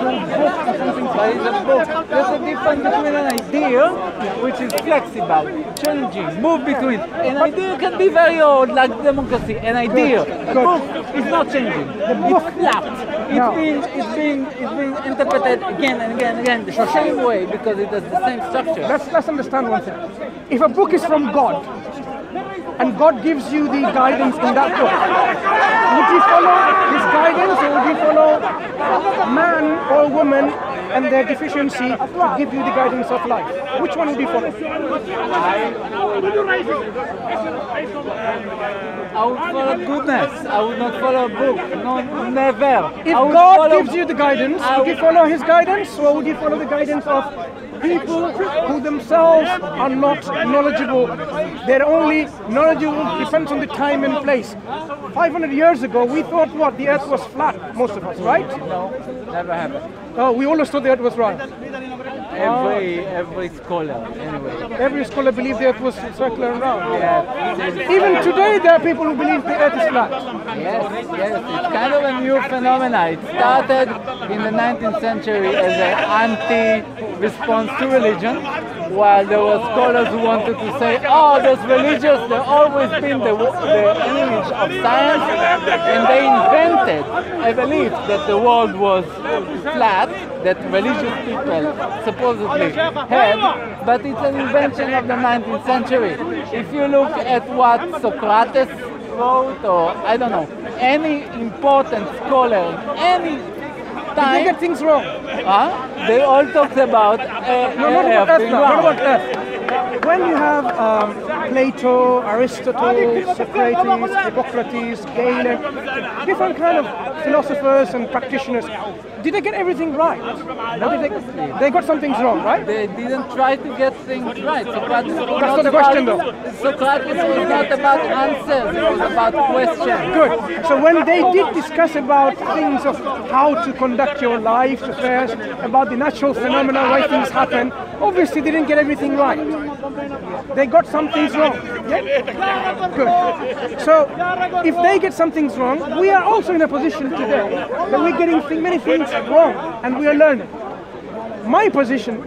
book or something. But it's a book. There's a difference between an idea, which is flexible, changing, move between. An idea can be very old, like democracy. An idea. A book is not changing. It's flat. It's being interpreted again and again and again the same way because it has the same structure. Let's understand one thing. If a book is from God, and God gives you the guidance in that book, would you follow His guidance, or would you follow a man or a woman and their deficiency to give you the guidance of life? Which one would you follow? I would follow goodness. I would not follow a book. No, never. If God gives you the guidance, would you follow His guidance, or would you follow the guidance of people who themselves are not knowledgeable? They're only knowledgeable, depends on the time and place. 500 years ago, we thought what? The earth was flat, most of us, right? No, never happened. Oh, we always thought the earth was round. Every scholar, anyway. Every scholar believed the earth was circular and round. Yeah. Even today, there are people who believe the earth is flat. Yes. It's kind of a new phenomenon. It started in the 19th century as an anti-response to religion, while there were scholars who wanted to say, oh, those religious, they've always been the image of science, and they invented a belief that the world was flat, that religious people supposedly had, but it's an invention of the 19th century. If you look at what Socrates wrote, or I don't know, any important scholar in any time, they get things wrong. They all talked about not about Earth. When you have Plato, Aristotle, Socrates, Hippocrates, Galen, different kind of philosophers and practitioners, did they get everything right? No, they got some things wrong, right? They didn't try to get things right. Socrates was That's not the question, though. Socrates was not about answers, it was about questions. Good. So when they did discuss about things of how to conduct your life affairs, about the natural phenomena, why things happen, obviously they didn't get everything right. They got some things wrong. Yeah? Good. So if they get some things wrong, we are also in a position today that we're getting many things wrong, and we are learning. My position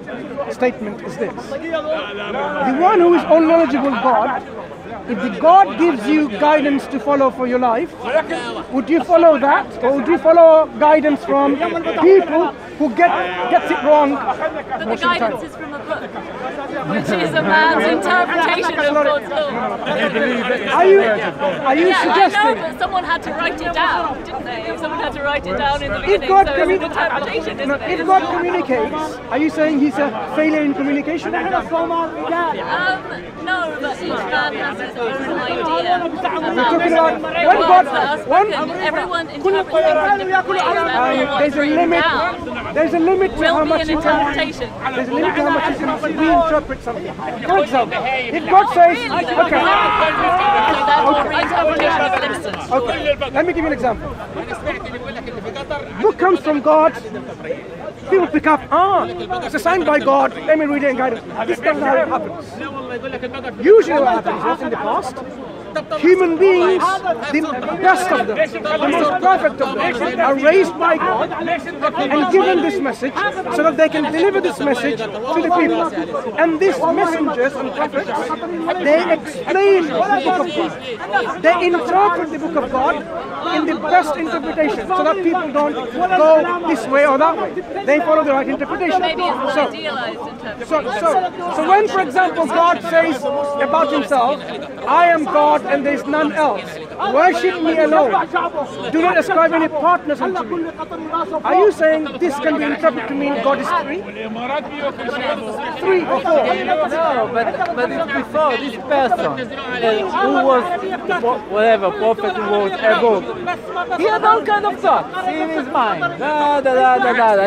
statement is this: the one who is all knowledgeable God, if the God gives you guidance to follow for your life, would you follow that, or would you follow guidance from people who gets it wrong? But the guidance is from a book, which is a man's interpretation of God's law. Are you suggesting? I know, but someone had to write it down, didn't they? Someone had to write it down in the beginning, so it's an interpretation, isn't it? If God communicates, are you saying He's a failure in communication? No, but each man has his own idea about everyone interprets things differently. There's a limit to how much you can reinterpret something. For example, if God says, okay, let me give you an example. Book comes from God. People pick up, it's a sign by God, let me read it and guide it. This is not how it happens. Usually what happens was in the past, human beings, the best of them, the most perfect of them, are raised by God and given this message so that they can deliver this message to the people. And these messengers and prophets, they explain the book of God. They interpret the book of God in the best interpretation so that people don't go this way or that way. They follow the right interpretation. So when, for example, God says about Himself, I am God and there is none else, worship me alone, do not ascribe any partners unto me. Are you saying this can be interpreted to mean God is three? Three or four? No, but it's before this person who was whatever prophet who wrote a book. He had all kind of thoughts in his mind. He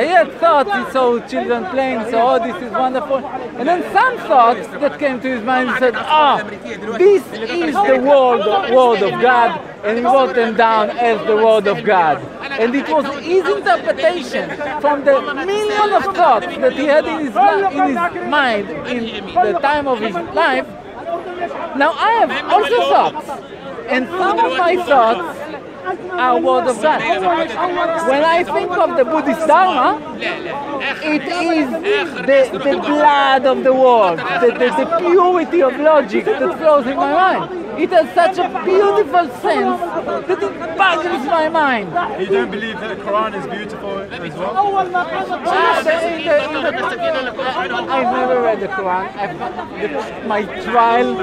had thoughts. He saw children playing, so this is wonderful. And then some thoughts that came to his mind. He said, this is the word of God, and he wrote them down as the word of God. And it was his interpretation from the million of thoughts that he had in his mind in the time of his life. Now I have also thoughts, and some of my thoughts are word of God. When I think of the Buddhist Dharma, it is the blood of the world, the purity of logic that flows in my mind. It has such a beautiful sense that it boggles my mind. You don't believe that the Quran is beautiful as well? I've never read the Quran. My trial,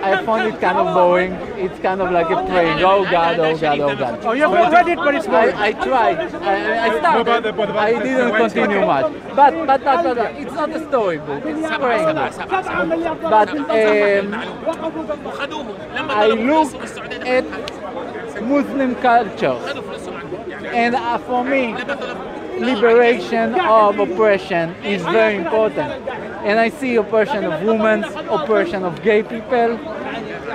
I found it kind of boring. It's kind of like a praying, oh God, oh God, oh God. Oh, you haven't read it, but it's boring. I tried. I started. I didn't continue much. But it's not a storybook. It's a praying book. But I look at Muslim culture, and for me, liberation of oppression is very important. And I see oppression of women, oppression of gay people,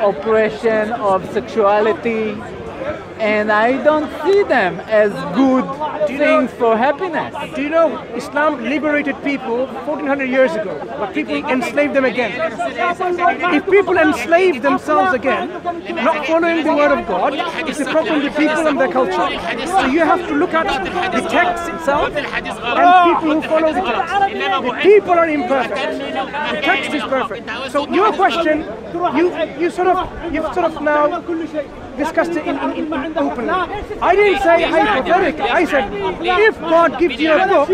oppression of sexuality, and I don't see them as good things for happiness. Do you know Islam liberated people 1400 years ago, but people enslaved them again? If people enslave themselves again, not following the word of God, it's a problem with people and their culture. So you have to look at the text itself and people who follow the text. The people are imperfect. The text is perfect. So your question, you've sort of now discussed it in openly. I didn't say hypothetically. I said, if God gives you a book,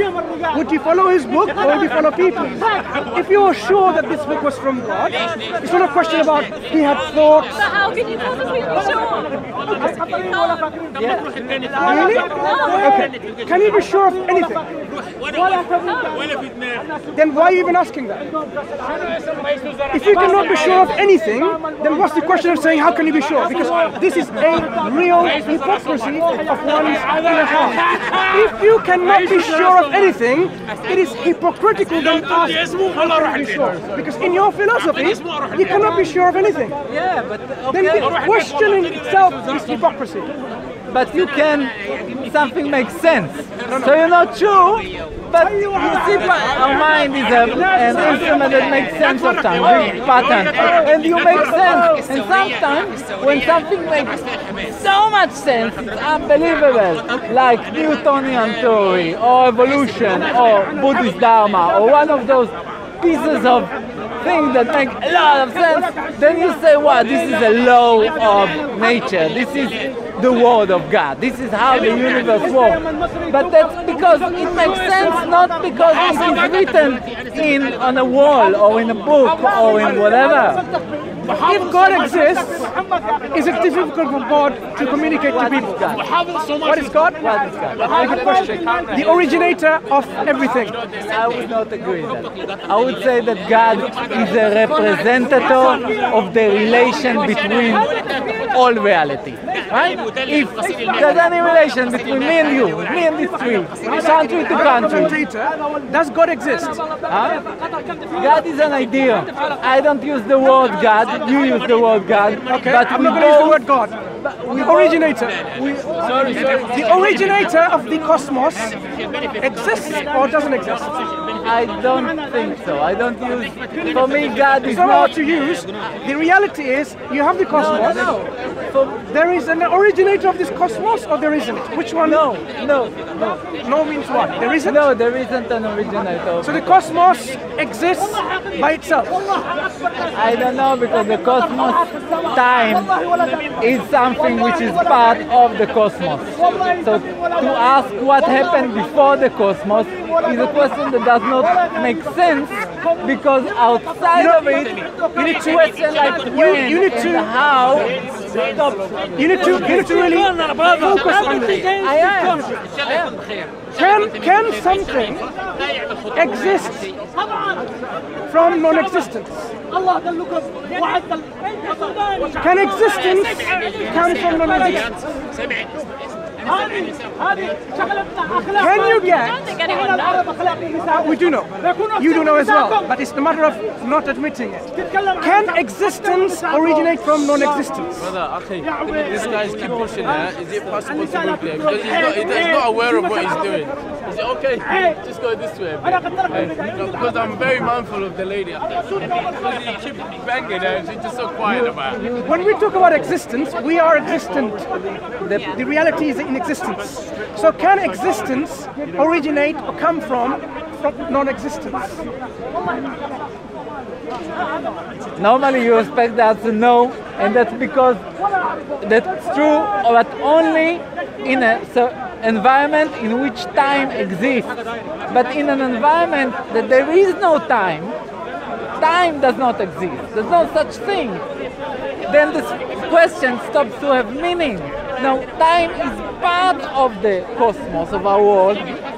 would you follow his book or would you follow people? If you are sure that this book was from God, it's not a question about he had thoughts. But how can you possibly be sure? Yeah. Really? Okay. Can you be sure of anything? Then why are you even asking that? If you cannot be sure of anything, then what's the question of saying how can you be sure? Because this is a real hypocrisy of one's inner heart. If you cannot be sure of anything, it is hypocritical then to ask how can you be sure. Because in your philosophy, you cannot be sure of anything. Yeah, but Then the questioning itself is hypocrisy. But you can, something makes sense. So you're not sure, but you see, our mind is an instrument that makes sense of time, pattern, and you make sense. And sometimes, when something makes so much sense, it's unbelievable, like Newtonian theory, or evolution, or Buddhist Dharma, or one of those pieces of things that make a lot of sense, then you say, wow, this is a law of nature, this is the word of God, this is how the universe works. But that's because it makes sense, not because it is written on a wall, or in a book, or in whatever. If God exists, is it difficult for God to communicate to people? What is God? What is God? Very good question. The originator of everything. I would not agree with that. I would say that God is a representative of the relation between all reality. Right? If there's any relation between me and you, me and this tree, country to country, Does God exist? huh? God is an idea. I don't use the word God, you use the word God. Okay, but I'm we not going to use the both, word God. The originator. The originator of the cosmos exists or doesn't exist? I don't think so. I don't use, for me God is It's not not, what you use. The reality is you have the cosmos. There is an originator of this cosmos or there isn't? Which one? no. No means what? There isn't? No, there isn't an originator. So the cosmos exists by itself. I don't know, because the cosmos time is something which is part of the cosmos. So to ask what happened before the cosmos is a question that does not make sense, because outside of it, you need to question like when you need to- and how. You need to really focus on this. I am. Can something exist from non-existence? Can existence come from non-existence? Can you I don't get? think anyone knows. We do know. You do know as well, but it's a matter of not admitting it. Can existence originate from non-existence? Brother, okay, this guy's keep pushing there. Is it possible to move there? Because he's not aware of what he's doing. Is it okay? Just go this way a bit. Because I'm very mindful of the lady. Because you keep banging her, she's just so quiet about it. When we talk about existence, we are existent. The reality is in existence. So can existence originate or come from non-existence? Normally you expect the answer no, and that's because that's true, but only in an environment in which time exists. But in an environment that there is no time, time does not exist. There's no such thing. Then this question stops to have meaning. Now, time is part of the cosmos of our world,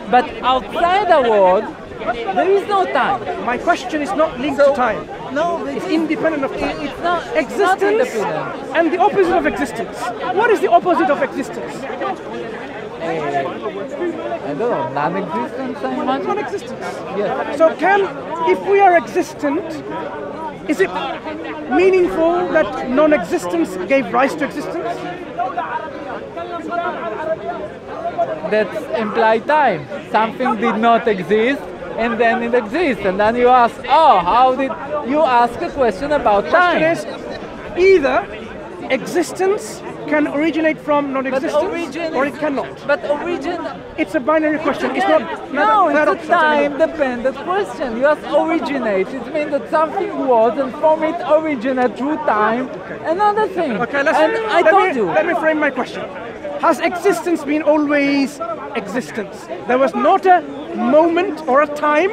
but outside our world, there is no time. My question is not linked to time. No, It's independent of time. It's not Existence independent. and the opposite of existence. What is the opposite of existence? I don't know, non-existence, I imagine? Non-existence. Yes. So if we are existent, is it meaningful that non-existence gave rise to existence? That implies time. Something did not exist, and then it exists. And then you ask, oh, how did you ask a question about time? The question is, either existence can originate from non-existence, or it cannot. But origin... It's a binary question. It's not. No, third it's a option anymore. time-dependent question. You ask originate. It means that something was, and from it originate through time, another thing. Okay, and I told you. Let me frame my question. Has existence been always existence? There was not a moment or a time.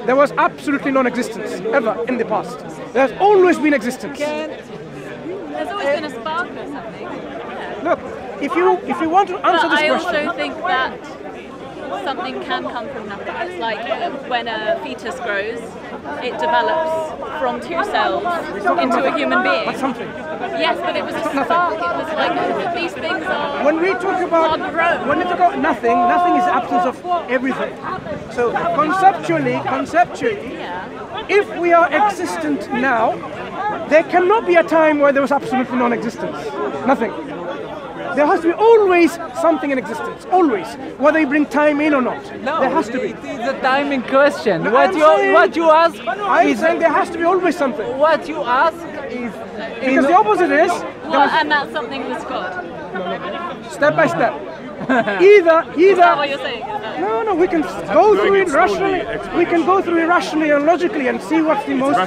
There was absolutely non-existence ever in the past. There's always been existence. There's always been a spark or something. Yeah. Look, if you want to answer But this I question, also think that something can come from nothing. It's like when a fetus grows, it develops from 2 cells into a human being. that's something. Yes, but it was a spark. It was like these things are. When we talk about nothing, nothing is the absence of everything. So conceptually, Yeah. if we are existent now, there cannot be a time where there was absolutely non-existence. Nothing. There has to be always something in existence. Always, whether you bring time in or not. No, there has to be. It is a timing question. No, what you ask I'm is saying there has to be always something. what you ask is Because the opposite is Well, and that something was God. step by step. Is that Either. what you're saying? Is that- No, we can go through it rationally. We can go through it rationally and logically and see what's the most,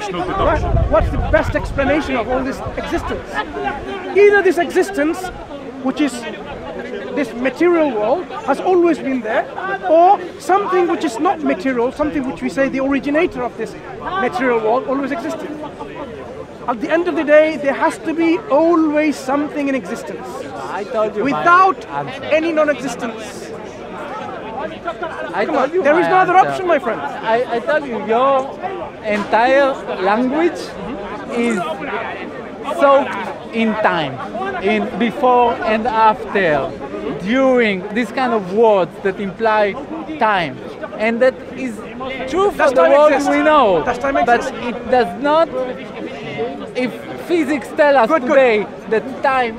what's the best explanation of all this existence. Either this existence, which is this material world, has always been there, or something which is not material, something which we say the originator of this material world always existed. At the end of the day, there has to be always something in existence. I told you Without my answer. any non-existence. I told you There is my no other answer. option, my friend. I tell you, your entire language is soaked in time, in before and after, during, this kind of words that imply time. And that is true for Does the time world exist? we know, Does time but exist? it does not. If physics tell us Good. today that time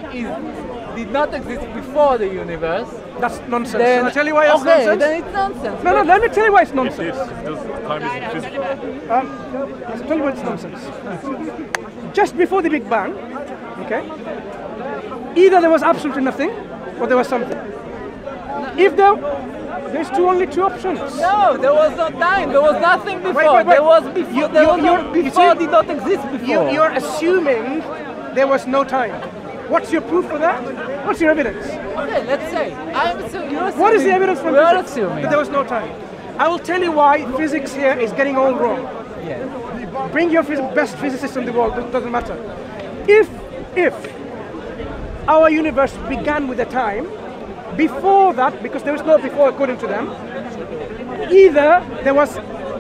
did not exist before the universe, That's nonsense. then Can I tell you why it's okay, nonsense? then it's nonsense. No, let me tell you why it's nonsense. Time isn't physical. I'll tell you why it's nonsense. Just before the Big Bang, okay, either there was absolutely nothing, or there was something. If there's only two options. No, there was no time. There was nothing before. Wait. There was before. There was no you before. see, Did not exist before. You're assuming there was no time. What's your proof for that? What's your evidence? Okay, let's say. You're assuming. What is the evidence from We're physics assuming. that there was no time? I will tell you why physics here is getting all wrong. Yeah. Bring your best physicists in the world, it doesn't matter. If our universe began with a time, before that, because there was no before according to them, either there was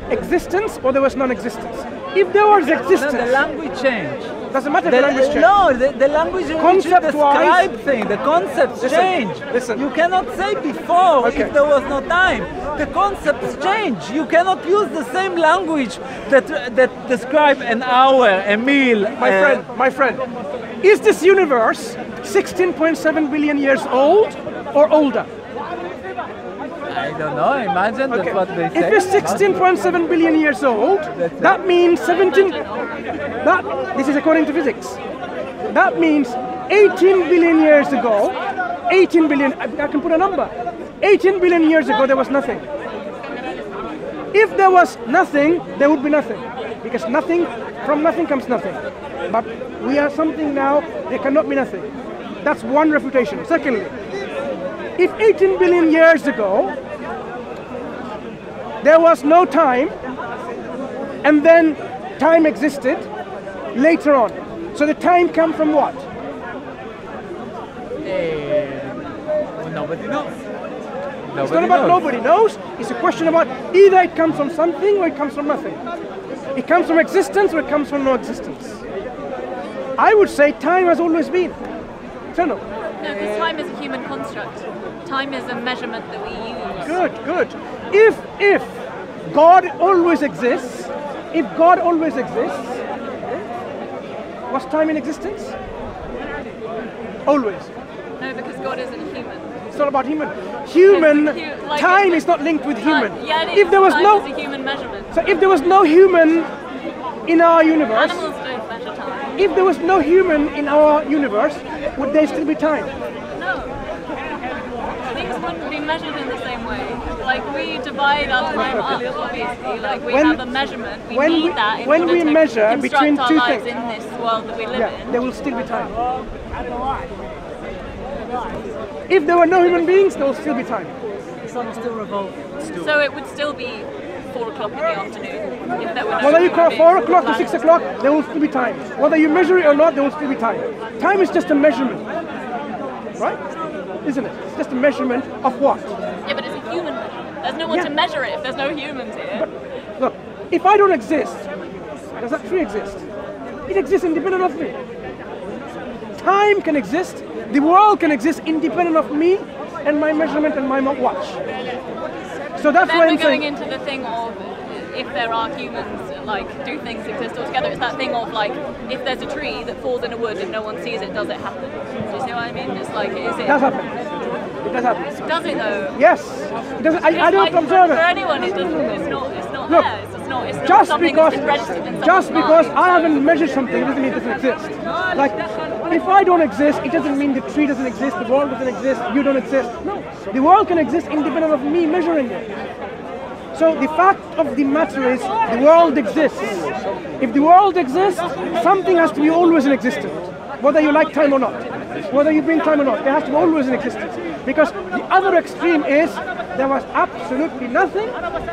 existence or there was non-existence. If there was existence, No, the language changed. Doesn't matter if the language changes. No, the language in which you describe things, the concepts change. Listen. You cannot say before if there was no time. The concepts change. You cannot use the same language that describe an hour, a meal. My friend, is this universe 16.7 billion years old or older? I don't know, imagine that's what they say. If it's 16.7 billion years old, that means 17, this is according to physics, that means 18 billion years ago, 18 billion, I can put a number, 18 billion years ago there was nothing. If there was nothing, there would be nothing, because nothing, from nothing comes nothing. But we are something now, there cannot be nothing. That's one refutation. Secondly, if 18 billion years ago there was no time, and then time existed later on, so the time came from what? Nobody knows. It's not about nobody knows, it's a question about either it comes from something or it comes from nothing. It comes from existence or it comes from no existence. I would say time has always been eternal. No, because time is a human construct. Time is a measurement that we use. Good. If God always exists, was time in existence? Always. No, because God isn't human. It's not about human. Time is not linked with human. Yeah, it is. If there was time is a human measurement. So if there was no human in our universe, Animals don't measure time. if there was no human in our universe, would there still be time? No. Things wouldn't be measured in the same way. Like we divide our time up, obviously. Like we have a measurement. We need that in order to measure construct between our two lives things in this world that we live in. There will still be time. If there were no human beings, there will still be time. The sun will still revolve. So it would still be 4 o'clock in the afternoon. If there were no Whether you call human 4 beings o'clock on or the 6 planet. o'clock, there will still be time. Whether you measure it or not, there will still be time. Time is just a measurement. Right? Isn't it? It's just a measurement of what? Yeah, but it's a human measurement. There's no one to measure it if there's no humans here. But look, if I don't exist, does that tree exist? It exists independent of me. Time can exist, the world can exist independent of me and my measurement and my watch. So that's why then I'm we're going saying... into the thing of if there are humans, like, do things exist altogether? It's that thing of, like, if there's a tree that falls in a wood and no one sees it, does it happen? Do you see what I mean? It's like, is it... It does happen. It does happen. Does it, though? Yes. It does, I don't like, observe for it. anyone, it doesn't, it's not Look, there. It's not just something because, that's been registered in just someone's because mind. I haven't measured something doesn't mean it doesn't exist. Like, if I don't exist, it doesn't mean the tree doesn't exist, the world doesn't exist, you don't exist. No, the world can exist independent of me measuring it. So the fact of the matter is, the world exists. If the world exists, something has to be always in existence, whether you like time or not, whether you bring time or not, there has to be always in existence. Because the other extreme is, there was absolutely nothing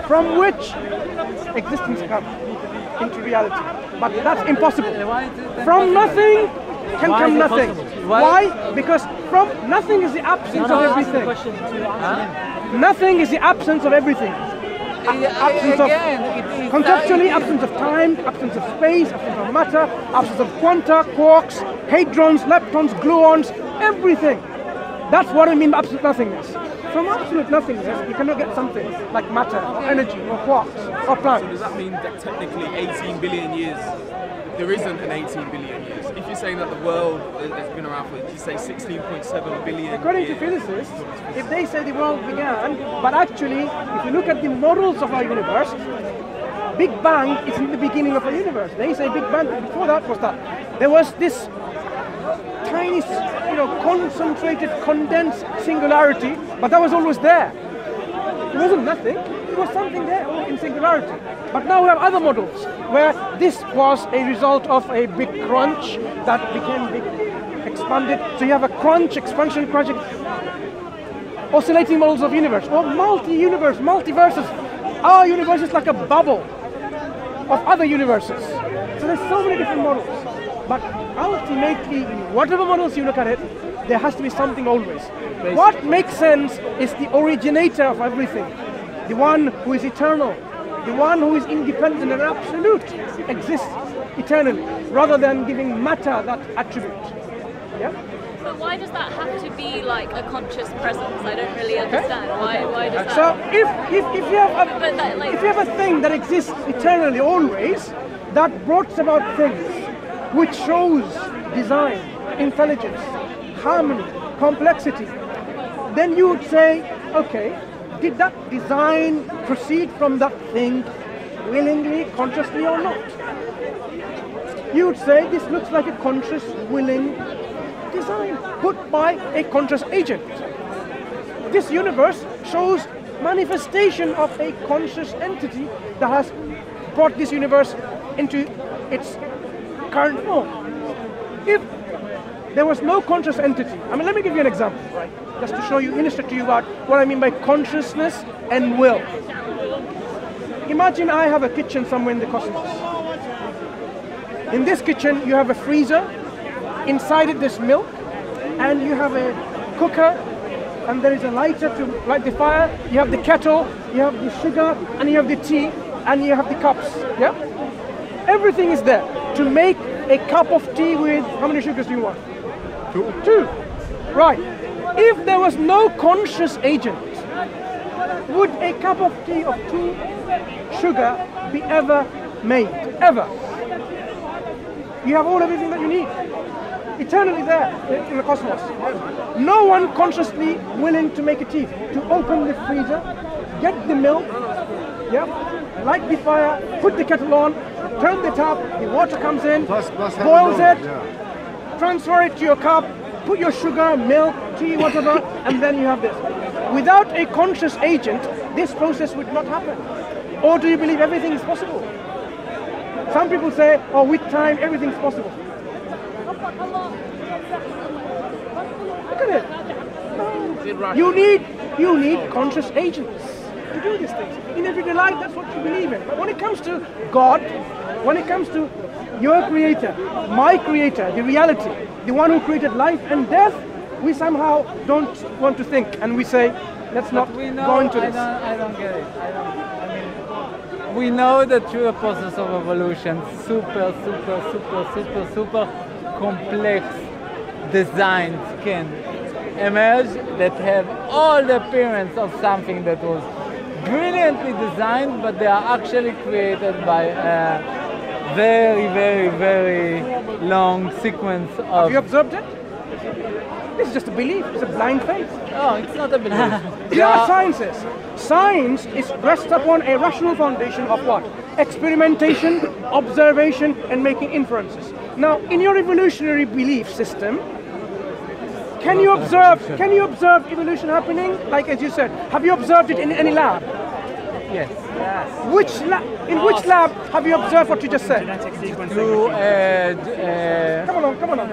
from which existence comes into reality. But that's impossible. From nothing can come nothing. Why? Because from nothing is the absence of everything. Nothing is the absence of everything. Absence of, conceptually, absence of time, absence of space, absence of matter, absence of quanta, quarks, hadrons, leptons, gluons, everything. That's what I mean by absolute nothingness. From absolute nothingness, you cannot get something like matter, or energy, or quarks, or planets. So does that mean that technically 18 billion years, there isn't an 18 billion years? If you're saying that the world has been around for, you say 16.7 billion According to physicists, if they say the world began, but actually, if you look at the models of our universe, Big Bang isn't the beginning of our universe. They say Big Bang, before that was that. There was this tiny, concentrated, condensed singularity, but that was always there. It wasn't nothing, it was something there in singularity. But now we have other models, where this was a result of a big crunch that became big, expanded. So you have a crunch, expansion, crunch, oscillating models of universe, or multi-universe, multiverses. Our universe is like a bubble of other universes. So there's so many different models. But ultimately, whatever models you look at it, there has to be something always. What makes sense is the originator of everything, the one who is eternal, the one who is independent and absolute, exists. eternally, rather than giving matter that attribute. Yeah? But why does that have to be like a conscious presence? I don't really understand. Why does that? So if you have a thing that exists eternally always, that brought about things which shows design, intelligence, harmony, complexity, then you would say, okay, did that design proceed from that thing willingly, consciously or not? You would say this looks like a conscious, willing design put by a conscious agent. This universe shows manifestation of a conscious entity that has brought this universe into its current form. If there was no conscious entity, I mean, let me give you an example, right? Just to show you, illustrate to you about what I mean by consciousness and will. Imagine I have a kitchen somewhere in the cosmos. In this kitchen, you have a freezer. Inside it, there's milk, and you have a cooker, and there is a lighter to light the fire. You have the kettle, you have the sugar, and you have the tea, and you have the cups. Yeah? Everything is there to make a cup of tea with, how many sugars do you want? Two. Right. If there was no conscious agent, would a cup of tea of 2 sugar be ever made? Ever? You have everything that you need. Eternally there in the cosmos. No one consciously willing to make a tea, to open the freezer, get the milk, yeah, light the fire, put the kettle on, turn the tap, the water comes in, boils it, transfer it to your cup, put your sugar, milk, tea, whatever, and then you have this. Without a conscious agent, this process would not happen. Or do you believe everything is possible? Some people say, oh, with time, everything's possible. Look at it. You need conscious agents to do these things. In everyday life, that's what you believe in. But when it comes to God, when it comes to your creator, my creator, the reality, the one who created life and death, we somehow don't want to think, and we say, let's not go into this. I don't get it. We know that through the process of evolution, super complex designs can emerge that have all the appearance of something that was brilliantly designed, but they are actually created by a very long sequence of... Have you observed it? This is just a belief, it's a blind faith. Oh, it's not a belief. You know what science is? Science is rested upon a rational foundation of what? Experimentation, observation, and making inferences. Now, in your evolutionary belief system, can you observe evolution happening? Like as you said, have you observed it in any lab? Yes. In which lab have you observed what you just said? Through Come on.